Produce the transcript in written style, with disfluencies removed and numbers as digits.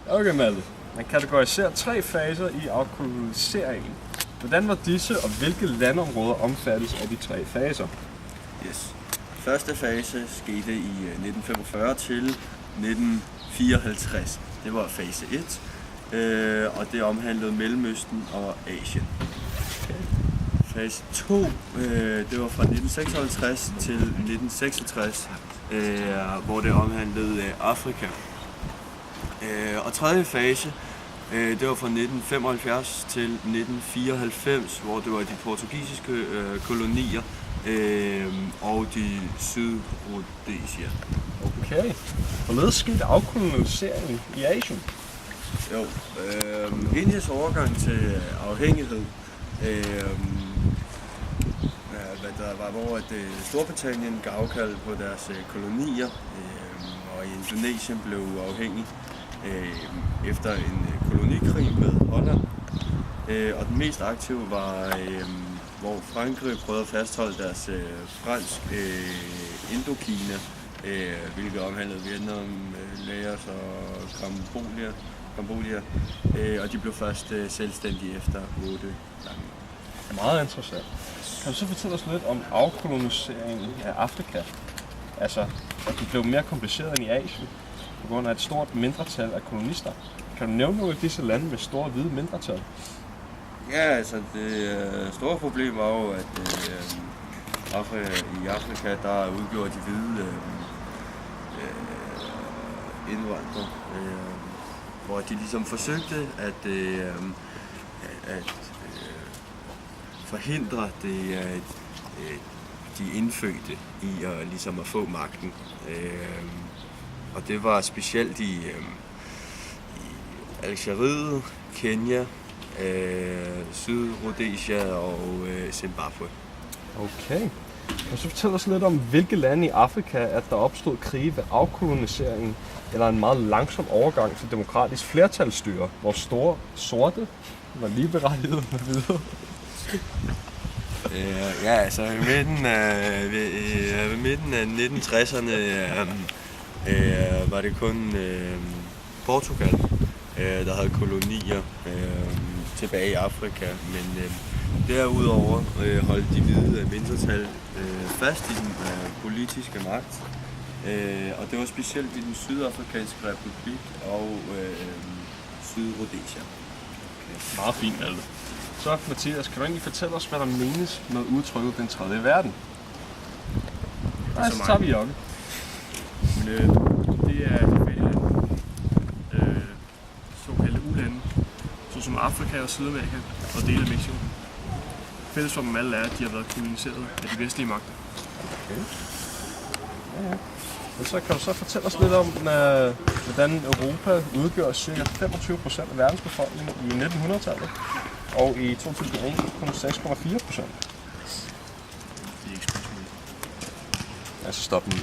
Okay, Malte. Man kategoriserer 3 faser i afkoloniseringen. Hvordan var disse, og hvilke landområder omfattes af de 3 faser? Yes. Første fase skete i 1945 til 1954. Det var fase 1, og det omhandlede Mellemøsten og Asien. Fase 2, det var fra 1956 til 1966, hvor det omhandlede Afrika. Og tredje fase, det var fra 1975 til 1994, hvor det var de portugisiske kolonier og de Sydrhodesia. Okay. Hvorledes skete afkoloniseringen i Asien? Jo, Indiens overgang til afhængighed, hvor Storbritannien gav afkald på deres kolonier, og Indonesien blev uafhængig efter en kolonikrig med Holland. Og den mest aktive var, hvor Frankrig prøvede at fastholde deres fransk Indokina, hvilket omhandlede Vietnam, Laos og Cambodia, og de blev først selvstændige efter 8 lange år. Det er meget interessant. Kan du så fortælle os lidt om afkoloniseringen af Afrika? Altså, at det blev mere kompliceret end i Asien, på grund af et stort mindretal af kolonister. Kan du nævne nogle af disse lande med store hvide mindretal? Ja, altså det store problem var jo, at i Afrika, der udgjorde de hvide indvandrere, hvor de ligesom forsøgte at forhindre de indfødte i ligesom at få magten. Og det var specielt i Algeriet, Kenya, Sydrhodesia og Zimbabwe. Okay. Kan du så fortælle os lidt om, hvilke lande i Afrika, at der opstod krige ved afkoloniseringen, eller en meget langsom overgang til demokratisk flertalsstyre, hvor store sorte var ligeberettiget med videre? Ja, altså ved midten af 1960'erne var det kun Portugal, der havde kolonier tilbage i Afrika, men derudover holdt de hvide mindretal fast i den politiske magt, og det var specielt i den Sydafrikanske Republik og Sydrhodesia. Okay. Meget fint, Malte. Så Mathias, kan du egentlig fortælle os, hvad der menes med udtrykket den tredje verden? Nej, så tager vi Jokke. Det er de fattige lande, såkaldte ulande, såsom Afrika og Sydamerika og dele af Mexico. Fælles for dem alle er, at de har været koloniseret af de vestlige magter. Okay. Ja. Men så kan du så fortælle os lidt om, hvordan Europa udgør ca. 25% af verdens befolkning i 1900-tallet, og i 2001 kun 6,4%. Det er ikke spørgsmålet. Ja, så stop den.